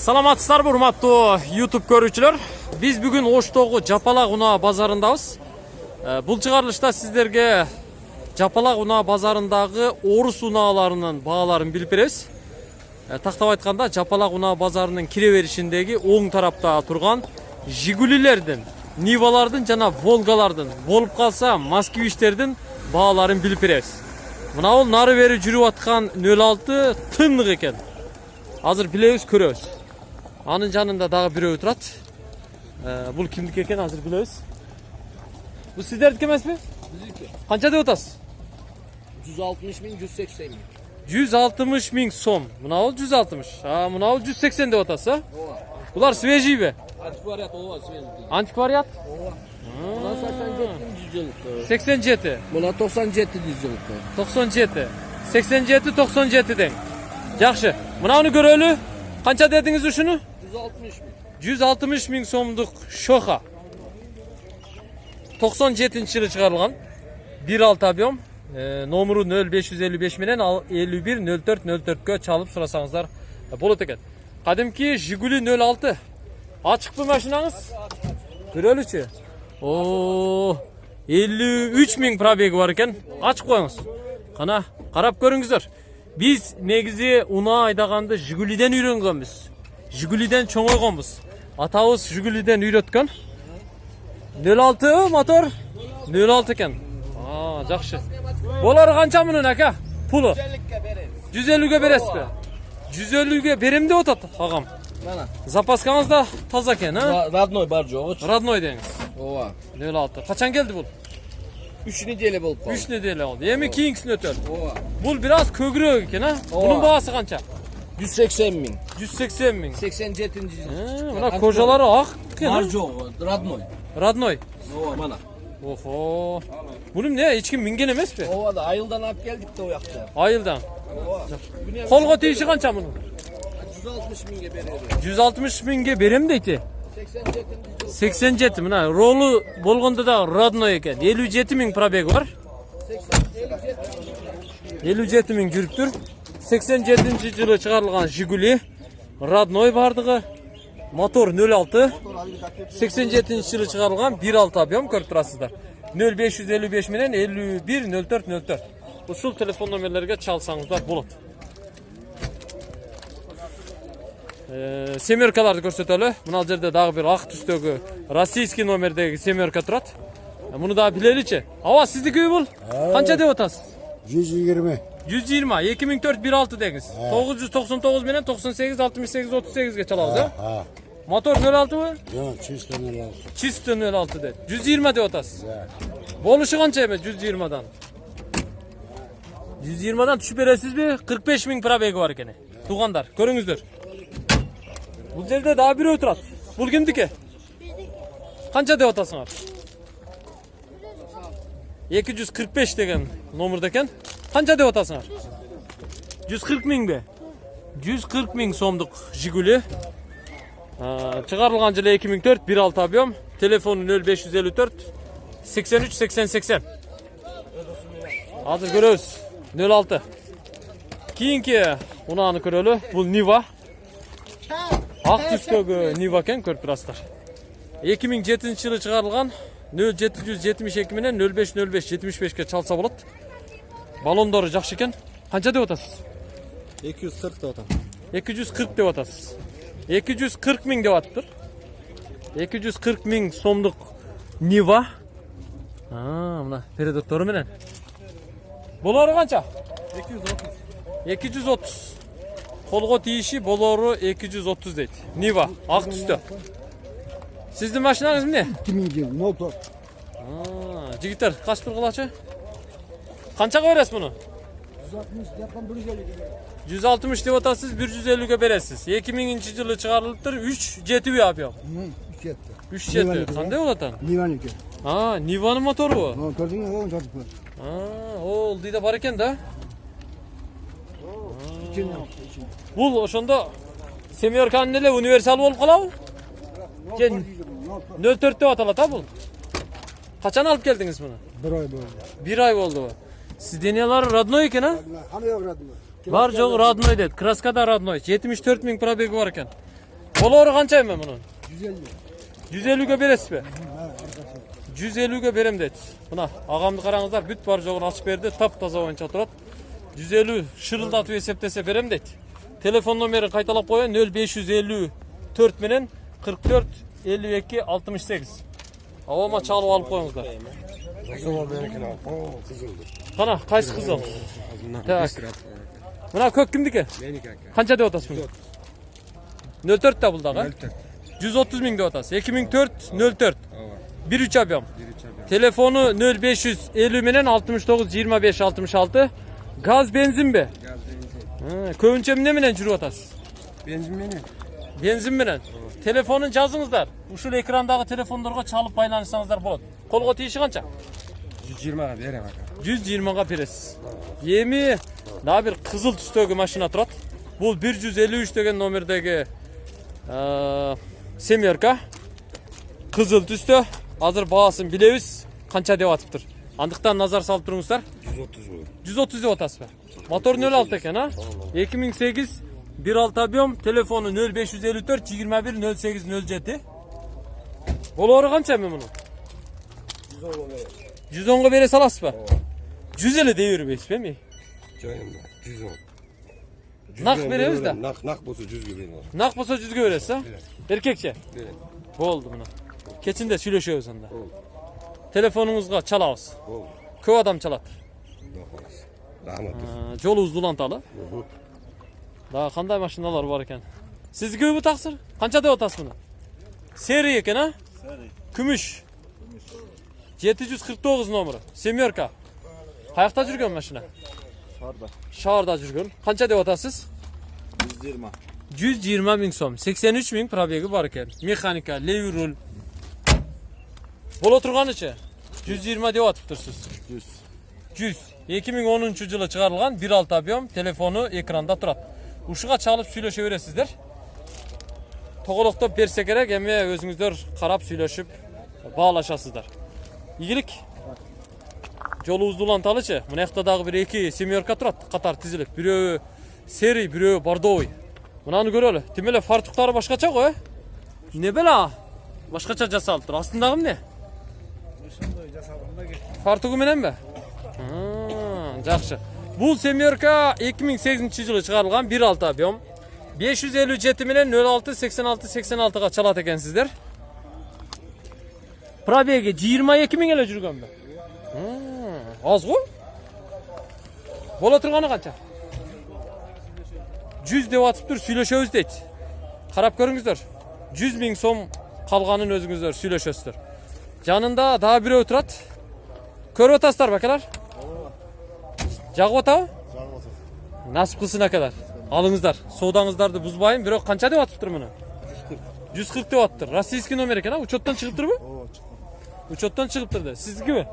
Саламатсыздарбы, урматтуу YouTube көрүүчүлөр. Биз бүгүн Оштогу Жапалак унаа базарындабыз. Бул чыгарылышта сиздерге Жапалак унаа базарындагы орус унааларынын бааларын билип беребиз. Тактап айтканда, Жапалак унаа базарынын кире беришиндеги оң тарапта турган Жигулилердин, Нивалардын жана Волгалардын, болуп калса Москвичтердин бааларын билип беребиз. Мына бул нары бери жүрүп аткан 06 тыннык экен. Азыр билебиз, көрөбүз. Анын жанында дагы бирөө турат. Бул кимдики экен азыр билебиз. Бул сиздердики эмеспи? Биздики. Канча деп атасыз? 160 миң, 180 миң. 160 миң сом. Мына бул 160. Мына бул 180 деп атасыз, а? Ооба. Булар свежийби? Антиквариат ооба, свежий. Антиквариат? Ооба. Мына 87 жылдык. 87. Мына 97 жылдык. 97. 87, 97 дең. Жакшы. Мынаны көрөлү. Канча дедиңиз ушуну? 160 миң. 160 миң сомдук шоха. 97-жылы чыгарылган. 1.6 объем. Номеру 0555 менен 510404кө чалып сурасаңыздар болот экен. Кадимки Жигули 06. Ачыкпы машинаңыз? Көрөлүчү. 53 миң пробеги бар экен. Ачып коюңуз. Кана карап көрүңүздөр. Биз негизи унаа айдаганды Жигулиден үйрөнгөнбүз. Жигулиден чоңойгонбуз. Атабыз Жигулиден үйрөткөн. 06 мотор 06 экен. Жакшы. Болары канча мунун ака? Пулу 150ге беребиз. 150ге бересизби? 150ге берем деп атат агам. Мана. Запаскаңыз да таза экен, а? Родной бар жогучу. Родной деңиз. Ооба. 06. Качан келди бул? 3 неделе болуп калды. 3 неделе болду. Эми кийинкисин өтөлү. Ооба. Бул бир аз көгүрөөк экен, а? Бунун баасы канча? 180 миң. 180 миң. 87-жыл. Мына кожалары ак экен. Бар жок, родной. Родной. Ооба, мана. Охо. Буну эмне? Эч ким минген эмеспи? Ооба да айылдан алып келдик да уякта. Айылдан. Ооба. Колго тийиши канча мунун? 160 миңге беребиз. 160 миңге берем дейти. 87-жыл. 87 мына ролу болгондо да родной экен. 57 миң пробеги бар. 57 миң жүрүптүр. 87-жылы чыгарылган Жигули. Родной бардыгы. Мотор 06. 87-жылы чыгарылган 1.6 объем көрүп турасыздар. 0555 менен 510404. Ушул телефон номерлерге чалсаңыздар болот. Семеркаларды көрсөтөлү. Мына жерде дагы бир ак түстөгү российский номердеги семерка турат. Муну да билеличи. Аба сиздики бул? Канча деп атасыз? 120. 120, 2004 1.6 деңиз. 999 менен 98 68 38ге чалабыз, а? Мотор 06бы? Yok, çisto 06. Чисто 06 дейт. 120 деп атасыз. Болушу канча эме 120дан? 120дан түшүп бересизби? 45 миң пробеги бар экен. Тугандар, көрүңүздөр. Бул жерде дагы бирөө турат. Бул кимдики? Канча деп атасыңар? 245 деген номерде экен. Канча деп атасыңар? 140 миңби? 140 миң сомдук Жигули. Чыгарылган жылы 2004, 1.6 объем. Телефону 0554 83 80 80. Азыр көрөбүз. 06. Кийинки унааны көрөлү. Бул Нива. Ак түстөгү Нива экен, көрүп турасыздар. 2007-жылы чыгарылган 0772 менен 0505 75ке чалса болот. Балондору жакшы экен. Канча деп атасыз? 240 деп атам. 240 деп атасыз. 240 миң деп атыптыр. 240 миң сомдук Нива. Мына передоктору менен. Болору канча? 230. 230. Колго тийиши болору 230 дейт. Нива, ак түстө. Сиздин машинаңыз эмне? 2000 motor. Жигиттер, кач тургулачы? Канчага бересиз муну? 160 yapam 150 gibi. 160 деп атасыз, 150ге бересиз. 2000-жылы чыгарылыптыр. 3 жетиби объем. 3 yetti. 3 жети. Кандай болот ан? Nivaniki. Ниванын мотору. Gördün mü oğlum çocuk var. Ол дейде бар экен да. İçinde. Бул ошондо семерканын эле универсал болуп калабы? 04 деп аталат а бул. Качан алып келдиңиз муну? 1 ay böyle. 1 ай болду. Сизденялар родной экен, Hani yok radyo. Бар жок родной дейт. Краскада родной. 74 миң пробеги бар экен. Bolori kança hemen bunun? 150. 150'ge beresiz be? Ha, arkası. 150'ge berem dedi. Buna ağamdı karаңыздар, büt бар жоğunu açıp berdi, tap-таза oyunca turat. 150 şırıldatıp esептесе berem dedi. Telefon nomeri kaytalap koyun 0554 menen 44 52 68. Avama çalıp alıp koyuңuzдар. Soğuk benimkini al. Oo kızıldı. Qana, qaysi qizil? Azından Tak. kısrat. Mına köк kimdiki? Benimki aka. Qancha deb atasiz buni? 04 da buldağı. Öltür. 130 ming deb atasiz. 2004 04. Ava. 1.3 abiyam. Biri çabuk. Telefonu 0550 menen 69 25 66. Gaz benzin be? Gaz benzin. Ha, köpünçe ne menen жүрүп atasiz? Benzin benim. Benzin menen. Telefonun жазыңыздар. Ушул экрандагы телефондорго чалып байланышсаңыздар болот. Колго тийиши канча? 120'a verem aka. 120'ga beresiz. Еми daha bir kızıl түстөгү машина турат. Бул 153 деген номердеги семерка. Кызыл түстө. Азыр баасын билебиз. Канча деп атыптыр. Андыктан назар салып туруңуздар. 130 olur. 130 деп атасыз. Мотор 06 экен, а? 2008 1.6 объем, телефону 0554 21 08 07. Болору канча мен муну? 110'ga бере саласыз ба? 100 эле дей бербейсиз эми? Canım 110. Nak beremiz de. Nak bolsa 100 gibi verin. Nak bolsa 100'ge beresiz, ha? Erkekçe. Verin. Boldu muna. Keçinde süйлөшөбүз анда. Oldu. Telefonunuzga çalabız. Oldu. Көп адам çalat. Yaparız. Rahmet olsun. Жолубуз дуланталы. Да, кандай машиналар бар экен? Сиздикиби бу таксыр? Канча деп атасыз муну? Серия экен, а? Серия. Күмүш. 749 номери. Семерка. Каякта жүргөн машина? Şarda. Шаарда жүргөн. Канча деп атасыз? 120. 120 ming so'm. 83 ming probegi бар ekan. Mexanika, levi rul. Bo'la turganicha 120 deb atibdirsiz. 100. 100. 2010-yılı çıkarılgan 1.6 объем, telefonu ekranda turadi. Ушуга çalıp süйлөшө бересиздер. To'g'riqtoп berse kerak, эми өзүңүздөр карап süйлөшүп баалашасыздар. Ийгилик. Жолубуз уланталычы. Мына жакта дагы бир эки семерка турат, катар тизилип. Бирөө серий, бирөө бордовый. Мынаны көрөлү. Тим эле фартуктары башкача го, э? Не бела? Башкача жасалыптыр. Астындагы эмне? Ошондой жасалганда кет. Фартугу менен бе? Жакшы. Бул семерка 2008-жылы чыгарылган 1.6 объем. 557 менен 06 86 86-га чалат экенсиздер. Пробеги 22 миң эле жүргөн бе? Аз го? Бола турганы канча? 100 деп атыптыр, сүйлөшөбүз дейт. Карап көрүңүздөр. 100 миң сом калганын өзүңүздөр сүйлөшөсүздөр. Жанында дагы бирөө турат. Көрүп атасыздар бакалар? Жагып атабы? Насип кылсын акалар. Алыңыздар. Соодаңыздарды бузбайын, бирок канча деп атыптыр муну? 140 деп атыптыр. Российский номер экен, а? Учеттон чыгыптырбы? Ооба, чыкты. Учеттон чыгыптыр да. Сиздикиби?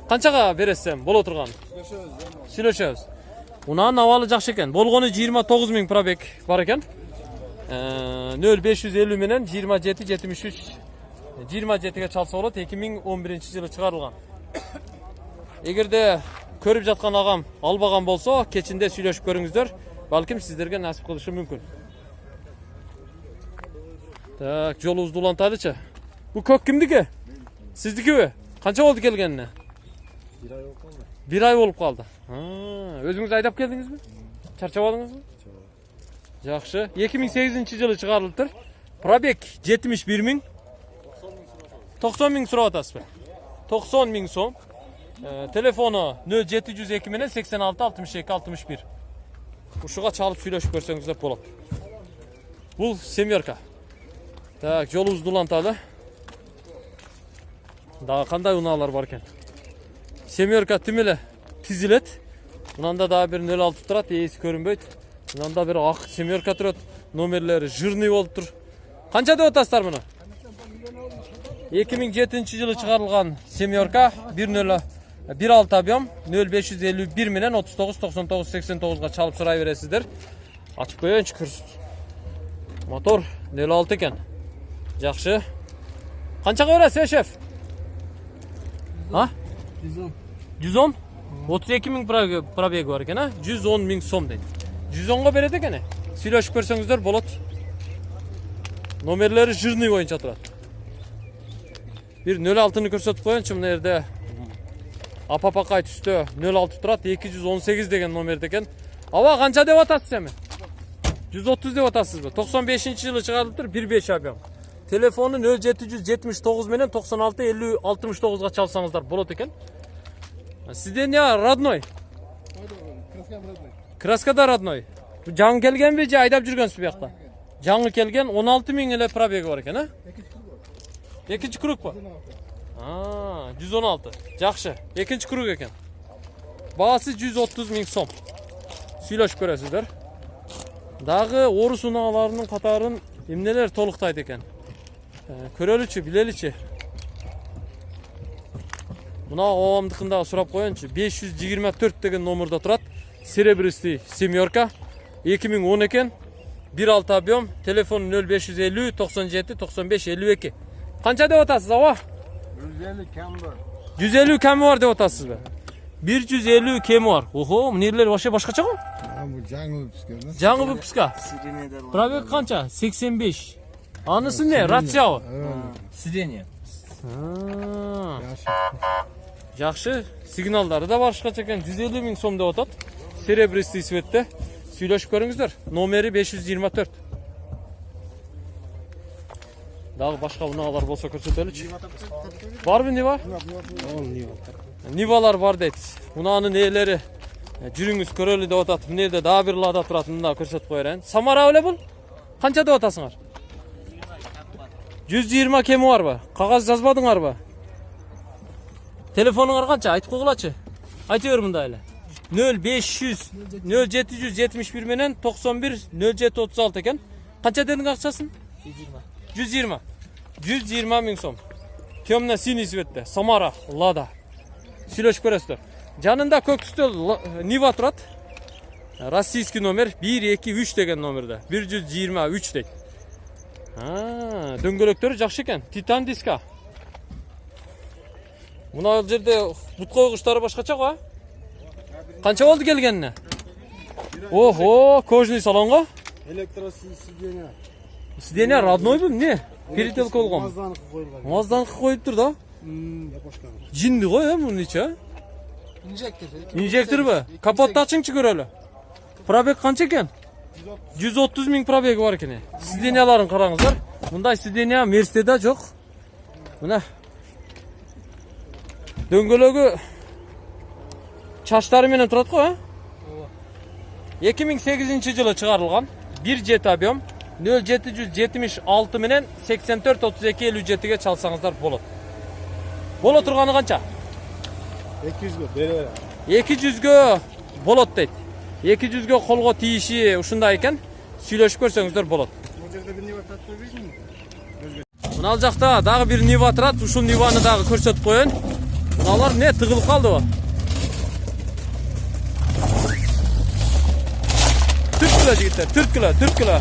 Канчага бересем боло турган? Сүйлөшөбүз. Унан абалы жакшы экен. Болгону 29 миң пробег бар экен. 0550 менен 27 73 27ге чалса болот. 2011-жылы чыгарылган. Эгерде көрүп жаткан агам албаган болсо, кечинде сүйлөшүп көрүңүздөр. Балким сиздерге насип кылышы мүмкүн. Так, жолубузду улантайлычы. Бу көк кимдики? Сиздикиби? Канча болду келгенине? 1 ay oldu mu? 1 ay болуп калды. Өзүңүз айдап келдиңизби? Чарчабадыңызбы? Жакшы. 2008-жылы чыгарылыптыр. Пробег 71 миң. 90 миң сурап атасызбы? 90 миң сом. Телефону 0702 менен 86 62 61. Ушуга чалып сүйлөшүп көрсөңүздөр болот. Бул семерка. Так, жолубузду уланталы. Дагы кандай унаалар бар экен? Семерка тим эле тизилет. Мынанда дагы бир 06 турат, ээси көрүнбөйт. Мынанда бир ак семерка турат. Номерлери жирный болуп тур. Канча деп атасыздар муну? 2007-жылы чыгарылган семерка 1.6 объем 0551 менен 39 99 89-га чалып сурай бересиздер. Ачып коеюнчу көрсүн. Мотор 06 экен. Жакшы. Канчага бересиз, шеф? А? 110. 110? 32 миң пробеги бар экен, а? 110 миң сом дейт. 110-га берет экен. Сүйлөшүп көрсөңүздөр болот. Номерлері жирный боюнча турат. Bir 06'ны көрсөтүп коеюнчу, мына жерде апапакай түстө 06 турат, 218 деген номерде экен. Аба канча деп атасыз эми? 130 деп атасызбы? 95-жылы чыгарылыптыр, 1.5 объем. Телефону 0779 менен 96 50 69-га чалсаңыздар болот экен. Сизден я родной? Краскада родной. Жаңы келгенби же айдап жүргөнсүз буякта? Жаңы келген, 16 000 эле пробеги бар экен, а? Экинчи круг ба? 116. Жакшы. Экинчи круг экен. Баасы 130 000 сом. Сүйлөшүп көрөсүздөр. Дагы орус унааларынын катарын эмнелер толуктайт экен. Көрөлүчү, билеличи. Мына оомдыкында сурап коеюнчу. 524 деген номерде турат. Серебристый семерка. 2010 экен. 1.6 объем. Телефон 0550 97 95 52. Канча деп атасыз, аба? 150 кем бар. 150 кеми бар деп атасызбы? 150 кеми бар. Охо, мынелер вообще башкача го? Бу жаңы выпуска. Жаңы выпуска. Пробег канча? 85. Анысы не? Рациябы? Сиденье. Жакшы. Сигналдары да башкача экен. 150 000 сом деп атат. Серебристый цветте. Сүйлөшүп көрүңүздөр. Номери 524. Дагы башка унаалар болсо көрсөтөлүчү. Барбы Нива? Нивалар бар дейт. Унаанын ээлери жүрүңүз көрөлү деп атат. Мына жерде дагы бир лада турат, мында көрсөтүп коерен. Самара беле бул? Канча деп атасыңар? 120 кеми барбы? Кагаз жазбадыңарбы? Телефонуңар канча? Айтып койгулачы. Айта бер мында эле. 0500 0771 менен 91 0736 экен. Канча дедиң акчасын? 120. 120 000 сом. Темно синий цветте. Самара, Лада. Сүйлөшүп көрөсүздөр. Жанында көк түстө Нива турат. Российский номер 123 деген номерде. 123 дейт. Дөңгөлөктөрү жакшы экен. Титан диска. Мына жерде бут койгучтары башкача го. Канча болду келгенине? Охо, кожный салонго. Электросиденье. Сиденье роднойбу эмне? Переделка болгон. Мазданыкы коюлган. Мазданыкы коюптур да. Япошканы. Жинди го, муничи? Инжектор. Инжекторбу? Капотты ачыңчы көрөлү. Пробег канча экен? 130 000 пробеги бар экен. Сиденьяларын караңыздар. Мындай сиденья Мерседа жок. Мына. Дөңгөлөгү чаштары менен турат го, а? 2008-жылы чыгарылган. 1.7 объем. 0776 менен 84 32 57-ге чалсаңыздар болот. Боло турганы канча? 200 бере. 200гө болот дейт. 200гө колго тийиши ушундай экен. Сүйлөшүп көрсөңүздөр болот. Бул жерде бир Нива татып койбойсуңбу? Мына жакта дагы бир Нива турат. Ушул Ниваны дагы көрсөтүп коеюн. Мыналар не тыгылып калдыбы? Түрткүлө жигиттер, түрткүлө.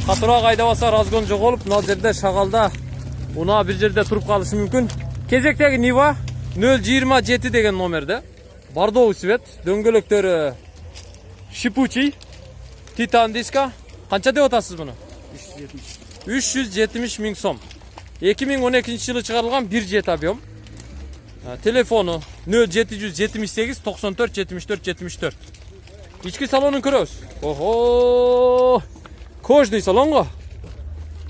Катыраак айдабаса разгон жоголуп, мына жерде шагалда унаа бир жерде туруп калышы мүмкүн. Кезектеги Нива 027 деген номерде. Бордовый цвет, дөңгөлөктөрү шипучий, титан диска. Канча деп атасыз муну? 370 000 сом. 2012-жылы чыгарылган 1.7 объем. Телефону 0778 94 74 74. Ички салонун көрөбүз. Охо! Кожный салон го.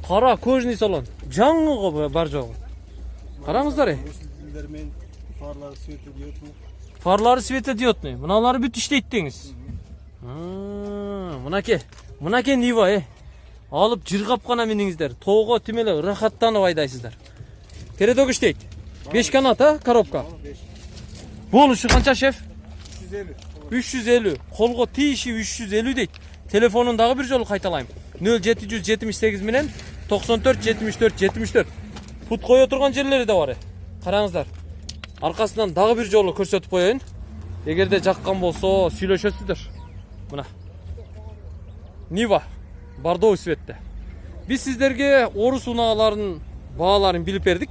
Кара кожный салон. Жаңы го бар жогу. Караңыздар. Фарлары светодиодный. Фарлары светодиодный. Мыналары бүт иштейт деңиз. Мынаке Нива, алып жыргап гана миниңиздер. Тоого тимеле ырахаттанып айдайсыздар. Передок иштейт. 5 канат, коробка. Болушу канча, шеф? 350. Колго тийиши 350 дейт. Телефонун дагы бир жолу кайталайм. 0778 менен 94 74 74. Пут кое турган жерлери да бар. Караңыздар. Аркасынан дагы бир жолу көрсөтүп коеюн. Эгерде жаккан болсо сүйлөшөсүздөр. Мына. Нива бордовый цветте. Биз сиздерге орус унааларынын бааларын билип бердик.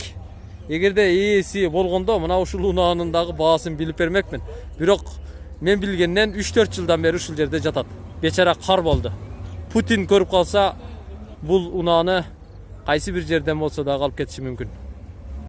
Эгерде ээси болгондо мына ушул унаанын дагы баасын билип бермекмин. Бирок мен билгенден 3-4 жылдан бери ушул жерде жатат. Бечара кар болду. Putin көрүп калса, бул унааны кайсы бир жерден болсо да алып кетиши мүмкүн.